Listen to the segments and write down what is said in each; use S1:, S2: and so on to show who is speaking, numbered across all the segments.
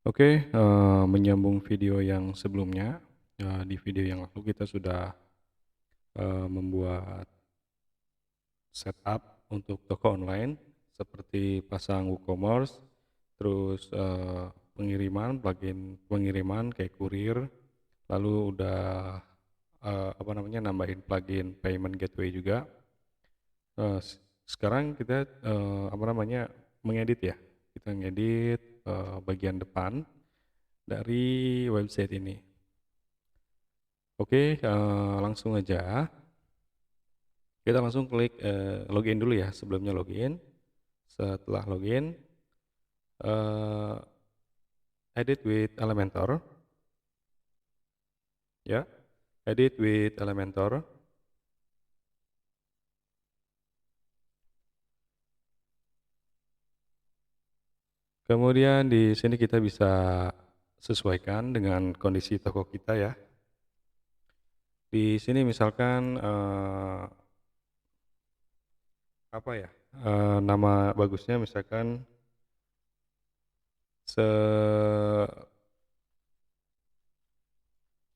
S1: Oke, menyambung video yang sebelumnya, di video yang lalu kita sudah, membuat setup untuk toko online seperti pasang WooCommerce, terus, plugin pengiriman kayak kurir, lalu udah, nambahin plugin payment gateway juga. Sekarang kita, mengedit ya, kita ngedit, bagian depan dari website ini. Oke, langsung aja. Kita langsung klik, login dulu ya, sebelumnya login. Setelah login, eee, edit with Elementor, ya, edit with Elementor. Kemudian di sini kita bisa sesuaikan dengan kondisi toko kita ya. Di sini misalkan, nama bagusnya misalkan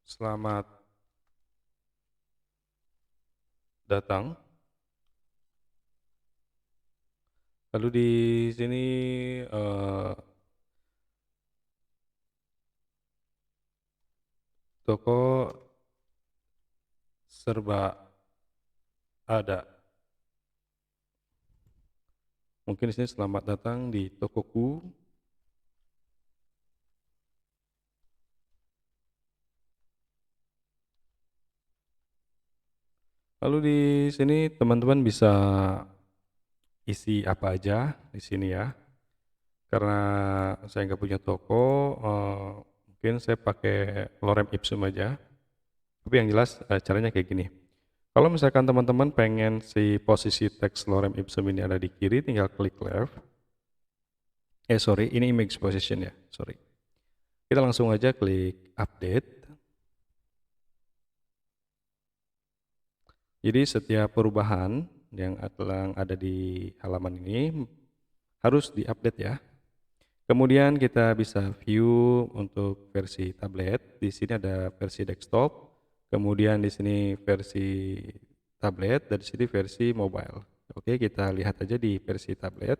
S1: selamat datang. Lalu di sini, toko serba ada. Mungkin di sini selamat datang di tokoku. Lalu di sini teman-teman bisa isi apa aja di sini ya. Karena saya nggak punya toko, mungkin saya pakai lorem ipsum aja. Tapi yang jelas, caranya kayak gini. Kalau misalkan teman-teman pengen si posisi teks lorem ipsum ini ada di kiri, tinggal klik left. Sorry, ini image position ya, sorry. Kita langsung aja klik update. Jadi setiap perubahan yang ada di halaman ini harus diupdate ya. Kemudian kita bisa view untuk versi tablet. Di sini ada versi desktop. Kemudian di sini versi tablet dan di sini versi mobile. Oke, kita lihat aja di versi tablet.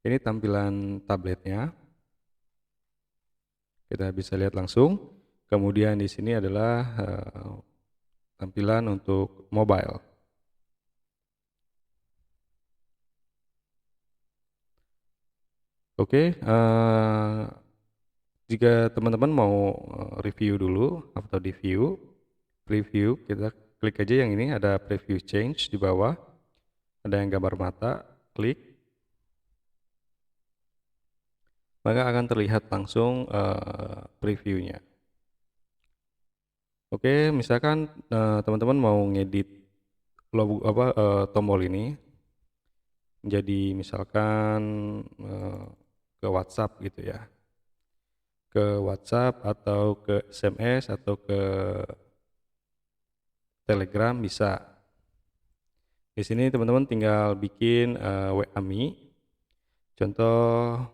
S1: Ini tampilan tabletnya. Kita bisa lihat langsung. Kemudian di sini adalah tampilan untuk mobile. Oke, jika teman-teman mau review dulu atau di preview, kita klik aja yang ini, ada preview change di bawah, ada yang gambar mata, klik, maka akan terlihat langsung previewnya. Oke, misalkan teman-teman mau ngedit logo tombol ini, jadi misalkan ke WhatsApp gitu ya, ke WhatsApp atau ke SMS atau ke Telegram bisa. Di sini teman-teman tinggal bikin WA-Me. Contoh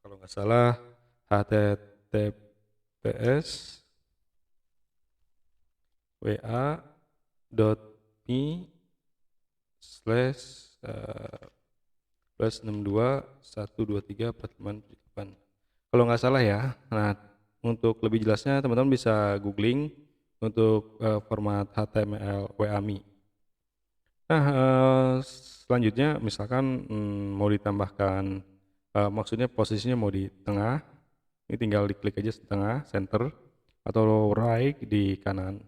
S1: kalau nggak salah https wa.me slash plus 62123458. Kalau nggak salah ya. Nah, untuk lebih jelasnya teman-teman bisa googling untuk format HTML WA-Me. Nah, selanjutnya misalkan mau ditambahkan, maksudnya posisinya mau di tengah, ini tinggal diklik aja tengah, center, atau right di kanan.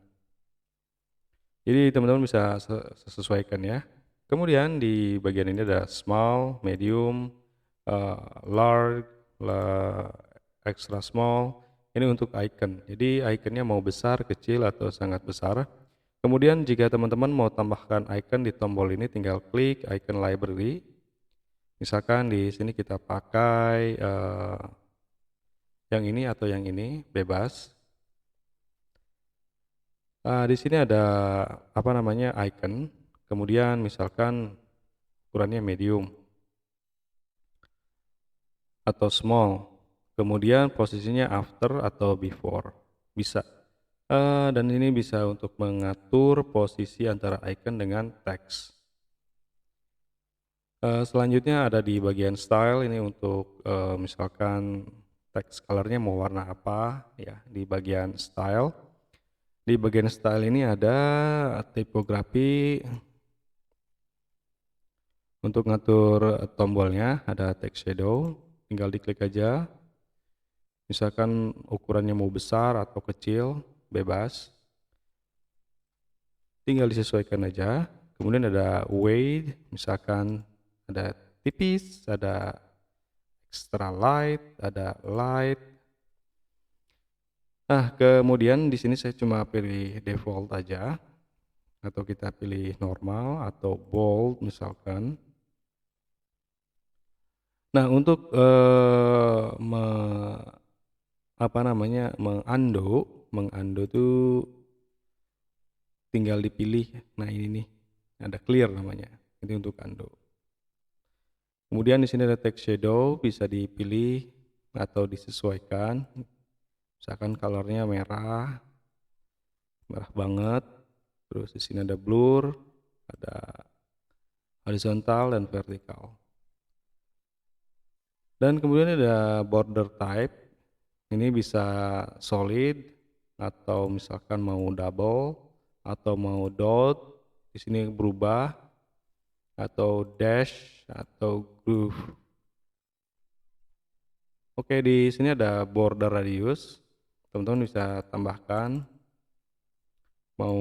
S1: Jadi teman-teman bisa sesuaikan ya. Kemudian di bagian ini ada small, medium, large, extra small. Ini untuk icon. Jadi iconnya mau besar, kecil, atau sangat besar. Kemudian jika teman-teman mau tambahkan icon di tombol ini, tinggal klik icon library. Misalkan di sini kita pakai yang ini atau yang ini, bebas. Di sini ada icon. Kemudian misalkan ukurannya medium atau small. kemudian posisinya after atau before, bisa. Dan ini bisa untuk mengatur posisi antara icon dengan teks. Selanjutnya ada di bagian style ini untuk, misalkan teks color-nya mau warna apa ya di bagian style. Di bagian style ini ada tipografi untuk ngatur tombolnya, ada text shadow, tinggal diklik aja. Misalkan ukurannya mau besar atau kecil, bebas, tinggal disesuaikan aja. Kemudian ada weight, misalkan ada tipis, ada extra light, ada light. Nah, kemudian di sini saya cuma pilih default aja, atau kita pilih normal atau bold misalkan. Nah, untuk apa namanya, mengundo tuh tinggal dipilih. Nah, ini nih, ada clear namanya. Ini untuk undo. Kemudian di sini ada text shadow, bisa dipilih atau disesuaikan. Misalkan colornya merah, merah banget. Terus di sini ada blur, ada horizontal dan vertikal. Dan kemudian ada border type. Ini bisa solid atau misalkan mau double atau mau dot. Di sini berubah atau dash atau groove. Oke, di sini ada border radius. Teman-teman bisa tambahkan mau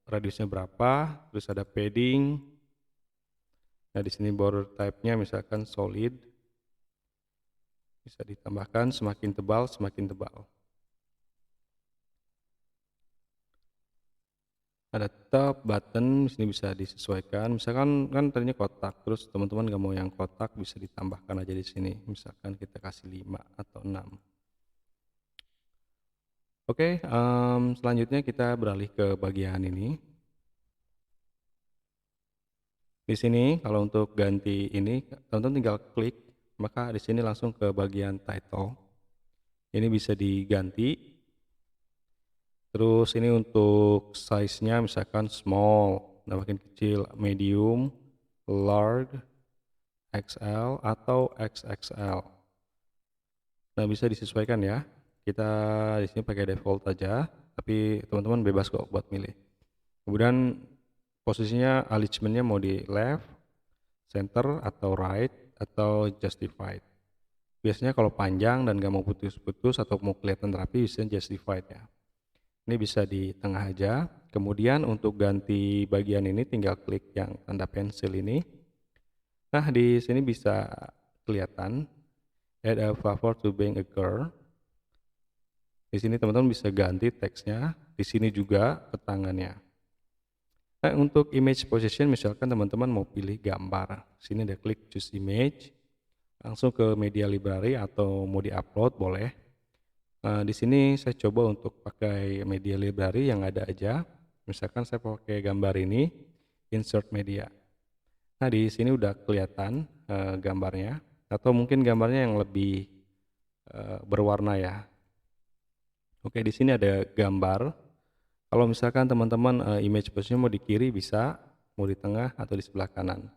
S1: radiusnya berapa, terus ada padding. Nah, di sini border type-nya misalkan solid. Bisa ditambahkan semakin tebal semakin tebal. Ada top, button, di sini bisa disesuaikan. Misalkan kan tadinya kotak, terus teman-teman nggak mau yang kotak, bisa ditambahkan aja di sini. Misalkan kita kasih 5 atau 6. Oke, selanjutnya kita beralih ke bagian ini. Di sini kalau untuk ganti ini, teman-teman tinggal klik, maka di sini langsung ke bagian title. Ini bisa diganti. Terus ini untuk size-nya misalkan small, nah makin kecil, medium, large, XL atau XXL. Nah, bisa disesuaikan ya. Kita di sini pakai default aja, tapi teman-teman bebas kok buat milih. Kemudian posisinya alignment-nya mau di left, center atau right atau justified. Biasanya kalau panjang dan gak mau putus-putus atau mau kelihatan rapi, bisa justified ya. Ini bisa di tengah aja. Kemudian untuk ganti bagian ini tinggal klik yang tanda pensil ini. Nah, di sini bisa kelihatan add a favor to being a girl. Di sini teman-teman bisa ganti teksnya. Di sini juga ketangannya. Nah, untuk image position misalkan teman-teman mau pilih gambar. Sini ada klik choose image. Langsung ke media library atau mau di-upload boleh. Nah, di sini saya coba untuk pakai media library yang ada aja. Misalkan saya pakai gambar ini, insert media. Nah, di sini udah kelihatan gambarnya, atau mungkin gambarnya yang lebih berwarna ya. Oke, di sini ada gambar. Kalau misalkan teman-teman image position mau di kiri bisa, mau di tengah atau di sebelah kanan.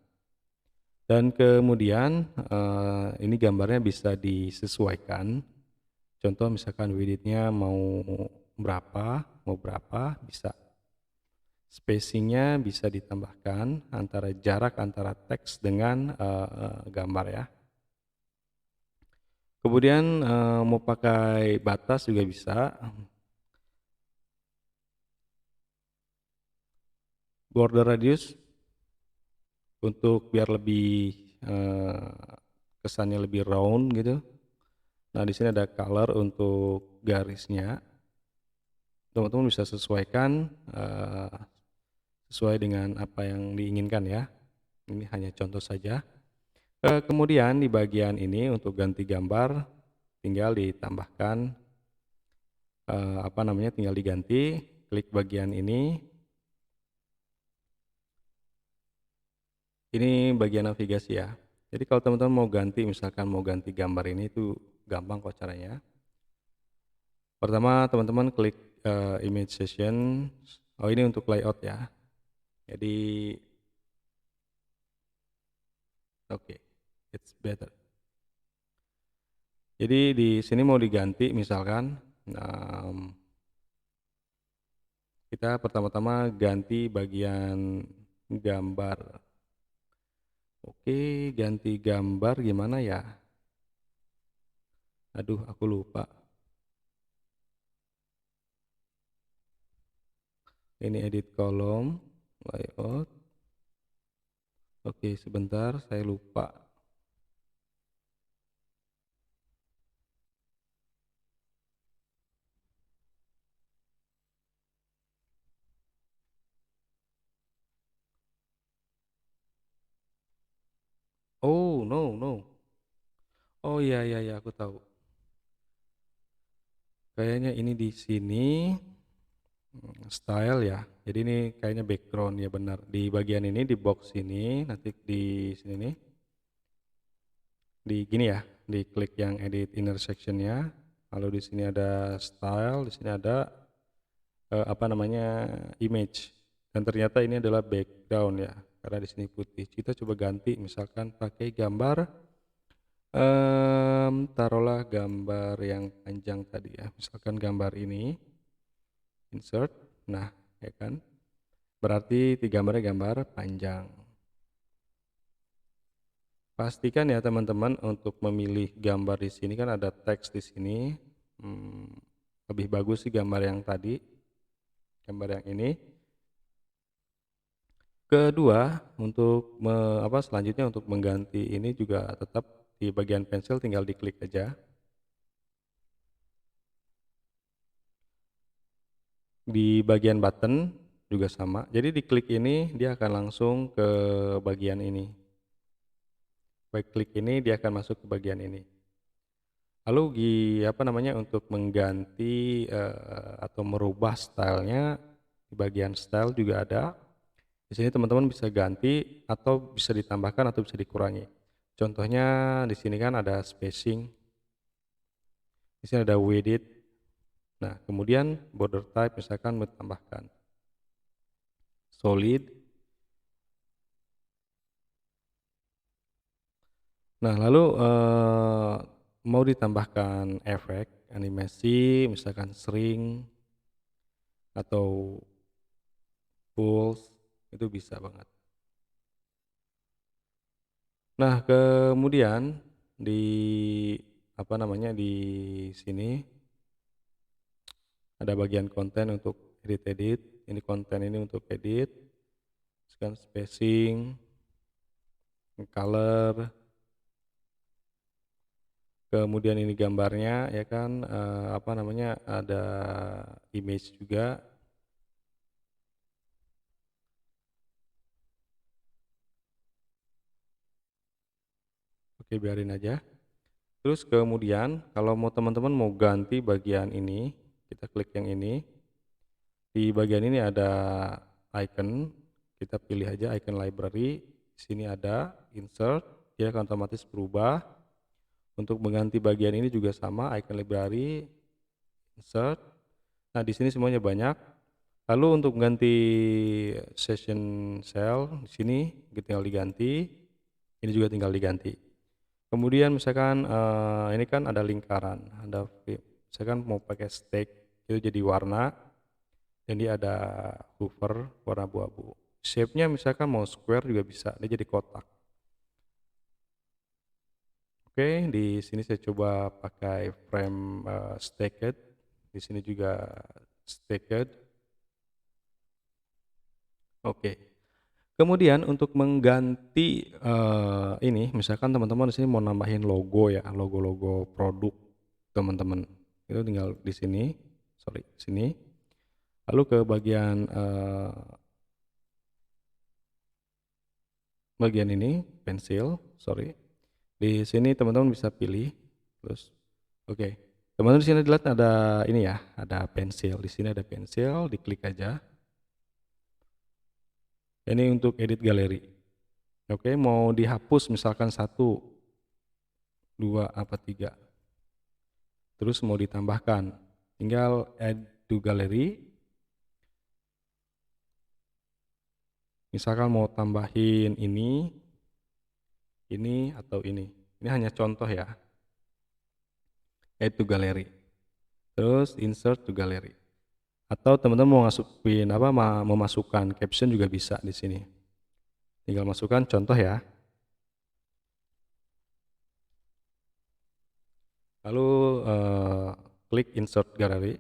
S1: Dan kemudian ini gambarnya bisa disesuaikan. Contoh misalkan width-nya mau berapa, bisa. Spacing-nya bisa ditambahkan antara jarak antara teks dengan gambar ya. Kemudian mau pakai batas juga bisa. Border radius untuk biar lebih kesannya lebih round gitu. Nah, di sini ada color untuk garisnya. Teman-teman bisa sesuaikan sesuai dengan apa yang diinginkan ya. Ini hanya contoh saja. Kemudian di bagian ini untuk ganti gambar tinggal ditambahkan apa namanya, tinggal diganti, klik bagian ini. Ini bagian navigasi ya. Jadi kalau teman-teman mau ganti, misalkan mau ganti gambar ini tuh gampang kok caranya. Pertama teman-teman klik image session. Oh, ini untuk layout ya. Jadi oke, it's better. Jadi di sini mau diganti misalkan, kita pertama-tama ganti bagian gambar. Oke, ganti gambar gimana ya? Aduh, aku lupa. Ini edit kolom, layout. Oke, sebentar, saya lupa. Oh, no, no. Oh iya, iya, iya, aku tahu. Kayaknya ini di sini style ya. Jadi ini kayaknya background ya, benar. Di bagian ini di box ini nanti di sini nih. Di gini ya, di klik yang edit intersection-nya. Lalu di sini ada style, di sini ada apa namanya image. Dan ternyata ini adalah background ya, karena di sini putih. Kita coba ganti, misalkan pakai gambar, taruhlah gambar yang panjang tadi ya, misalkan gambar ini, insert. Nah, ya kan, berarti gambarnya gambar panjang. Pastikan ya teman-teman untuk memilih gambar di sini kan ada teks di sini. Lebih bagus sih gambar yang tadi, gambar yang ini. Kedua, untuk selanjutnya untuk mengganti ini juga tetap di bagian pensil tinggal diklik aja. Di bagian button juga sama. Jadi diklik ini dia akan langsung ke bagian ini. Baik klik ini dia akan masuk ke bagian ini. Lalu untuk mengganti atau merubah stylenya di bagian style juga ada. Di sini teman-teman bisa ganti atau bisa ditambahkan atau bisa dikurangi. Contohnya di sini kan ada spacing, di sini ada width. Nah, kemudian border type misalkan mau tambahkan solid. Nah, lalu mau ditambahkan efek animasi, misalkan shrink atau pulse, itu bisa banget. Nah, kemudian di di sini ada bagian konten untuk edit. Ini konten ini untuk edit, misalkan spacing, color. Kemudian ini gambarnya ya kan, ada image juga. Oke, biarin aja. Terus kemudian kalau teman-teman mau ganti bagian ini, kita klik yang ini. Di bagian ini ada icon, kita pilih aja icon library. Di sini ada insert, dia akan otomatis berubah. Untuk mengganti bagian ini juga sama, icon library, insert. Nah, di sini semuanya banyak. Lalu untuk mengganti session cell, di sini tinggal diganti. Ini juga tinggal diganti. Kemudian misalkan ini kan ada lingkaran, ada misalkan mau pakai stick itu jadi warna, jadi ada hover warna abu-abu. Shape-nya misalkan mau square juga bisa, dia jadi kotak. Oke, di sini saya coba pakai frame stacked. Di sini juga stacked. Oke. Kemudian untuk mengganti ini, misalkan teman-teman di sini mau nambahin logo ya, logo-logo produk teman-teman. Itu tinggal di sini, sini. Lalu ke bagian ini, pensil, Di sini teman-teman bisa pilih, terus oke. Teman-teman di sini lihat ada ini ya, ada pensil. Di sini ada pensil, diklik aja. Ini untuk edit galeri. Oke, mau dihapus misalkan 1, 2, 3. terus mau ditambahkan, tinggal add to gallery. Misalkan mau tambahin ini atau ini. Ini hanya contoh ya. Add to gallery. Terus insert to gallery. Atau teman-teman mau masukin memasukkan caption juga bisa di sini. Tinggal masukkan contoh ya. Lalu klik insert gallery.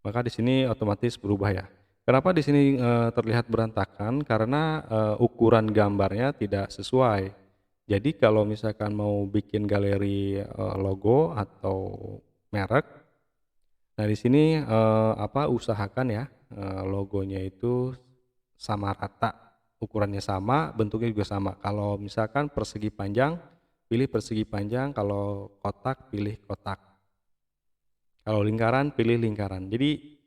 S1: Maka di sini otomatis berubah ya. Kenapa di sini terlihat berantakan? Karena ukuran gambarnya tidak sesuai. Jadi kalau misalkan mau bikin galeri logo atau merek, nah di sini usahakan ya logonya itu sama rata, ukurannya sama, bentuknya juga sama. Kalau misalkan persegi panjang, pilih persegi panjang. Kalau kotak, pilih kotak. Kalau lingkaran, pilih lingkaran. Jadi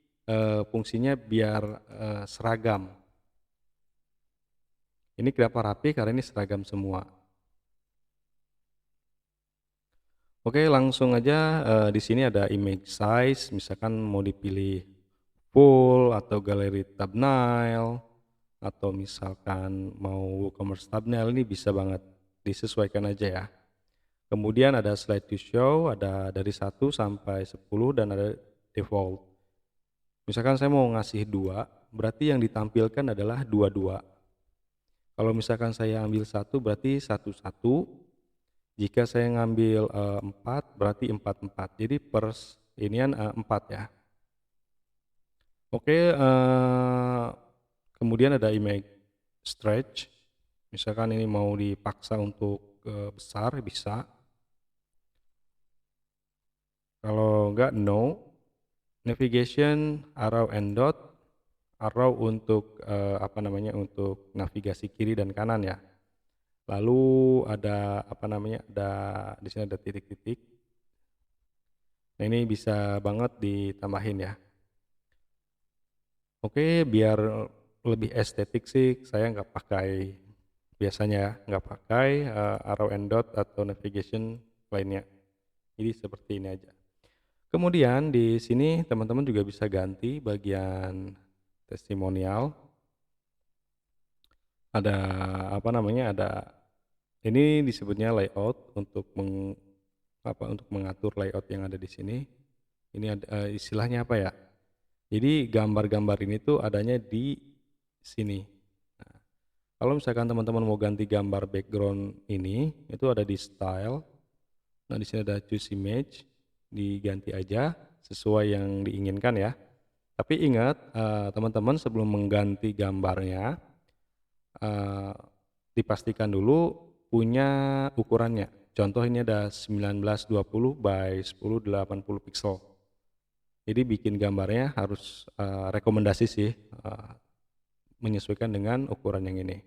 S1: fungsinya biar seragam. Ini kenapa rapi? Karena ini seragam semua. Oke, langsung aja di sini ada image size, misalkan mau dipilih full atau galeri thumbnail atau misalkan mau WooCommerce thumbnail, ini bisa banget disesuaikan aja ya. Kemudian ada slide to show, ada dari 1 sampai 10 dan ada default. Misalkan saya mau ngasih 2, berarti yang ditampilkan adalah 22. Kalau misalkan saya ambil 1 berarti 11. Jika saya ngambil 4 berarti 44. Jadi per inian 4 ya. Oke, kemudian ada image stretch. Misalkan ini mau dipaksa untuk besar bisa. Kalau enggak no. Navigation arrow and dot. Arrow untuk untuk navigasi kiri dan kanan ya. Lalu ada di sini ada titik-titik. Nah, ini bisa banget ditambahin ya. Oke, biar lebih estetik sih saya nggak pakai biasanya ya, nggak pakai arrow and dot atau navigation lainnya. Jadi seperti ini aja. Kemudian di sini teman-teman juga bisa ganti bagian testimonial. Ada ada ini disebutnya layout untuk untuk mengatur layout yang ada di sini. Ini ada istilahnya apa ya? Jadi gambar-gambar ini tuh adanya di sini. Nah, kalau misalkan teman-teman mau ganti gambar background ini, itu ada di style. Nah, di sini ada choose image, diganti aja sesuai yang diinginkan ya. Tapi ingat teman-teman sebelum mengganti gambarnya dipastikan dulu punya ukurannya. Contoh ini ada 1920 by 1080 pixel. Jadi bikin gambarnya harus rekomendasi sih menyesuaikan dengan ukuran yang ini.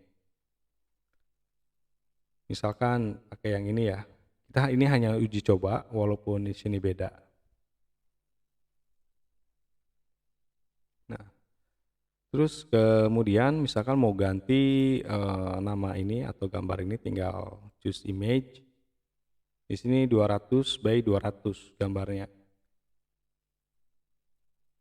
S1: Misalkan pakai yang ini ya. Kita ini hanya uji coba walaupun di sini beda. Nah, terus kemudian misalkan mau ganti nama ini atau gambar ini tinggal choose image. Di sini 200 by 200 gambarnya.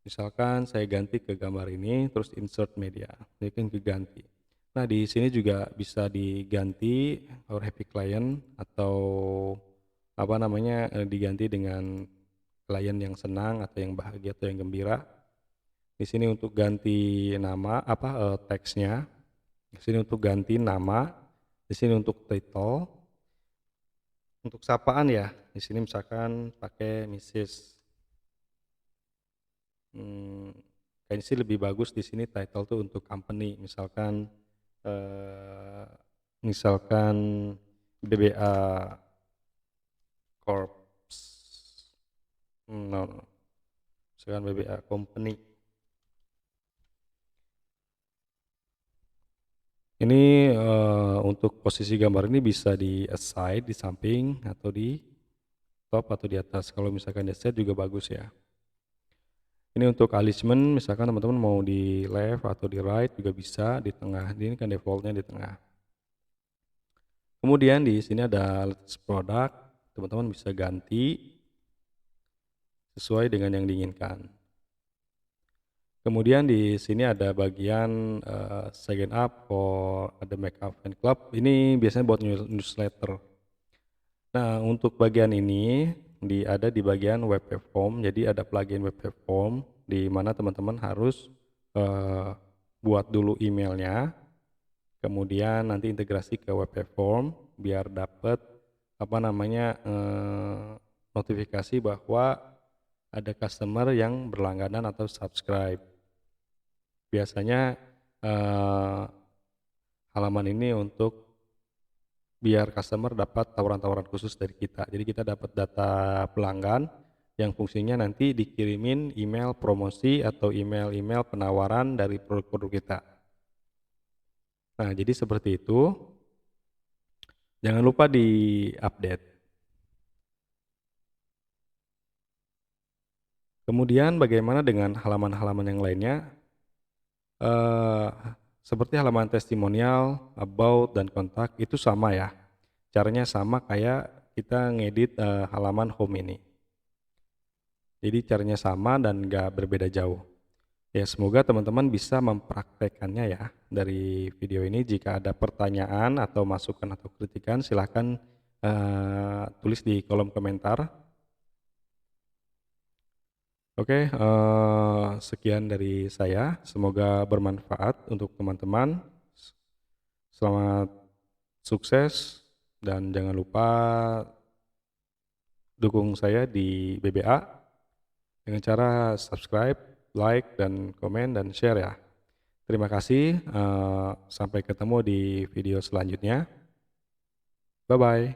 S1: Misalkan saya ganti ke gambar ini, terus insert media, jadi kan diganti. Nah di sini juga bisa diganti or happy client atau diganti dengan klien yang senang atau yang bahagia atau yang gembira. Di sini untuk ganti nama teksnya. Di sini untuk ganti nama. Di sini untuk title. Untuk sapaan ya. Di sini misalkan pakai Mrs. Kayaknya sih lebih bagus di sini title tuh untuk company, misalkan BBA Corp, misalkan BBA Company. Ini untuk posisi gambar ini bisa di side, di samping, atau di top atau di atas. Kalau misalkan di set juga bagus ya. Ini untuk alignment, misalkan teman-teman mau di left atau di right juga bisa, di tengah. Ini kan defaultnya di tengah. Kemudian di sini ada latest product, teman-teman bisa ganti sesuai dengan yang diinginkan. Kemudian di sini ada bagian, sign up for ada Makeup Fan Club, ini biasanya buat newsletter. Nah, untuk bagian ini ada di bagian web platform, jadi ada plugin web platform di mana teman-teman harus, eee, buat dulu emailnya, kemudian nanti integrasi ke web platform biar dapat, apa namanya, notifikasi bahwa ada customer yang berlangganan atau subscribe. Biasanya, eee, halaman ini untuk biar customer dapat tawaran-tawaran khusus dari kita. Jadi kita dapat data pelanggan yang fungsinya nanti dikirimin email promosi atau email-email penawaran dari produk-produk kita. Nah, jadi seperti itu. Jangan lupa di-update. Kemudian bagaimana dengan halaman-halaman yang lainnya? Eee, Seperti halaman testimonial, about, dan kontak itu sama ya. Caranya sama kayak kita ngedit, halaman home ini. Jadi caranya sama dan nggak berbeda jauh. Ya semoga teman-teman bisa mempraktekkannya ya dari video ini. Jika ada pertanyaan atau masukan atau kritikan silahkan tulis di kolom komentar. Oke, sekian dari saya. Semoga bermanfaat untuk teman-teman. Selamat sukses dan jangan lupa dukung saya di BBA dengan cara subscribe, like, dan komen, dan share ya. Terima kasih, sampai ketemu di video selanjutnya. Bye-bye.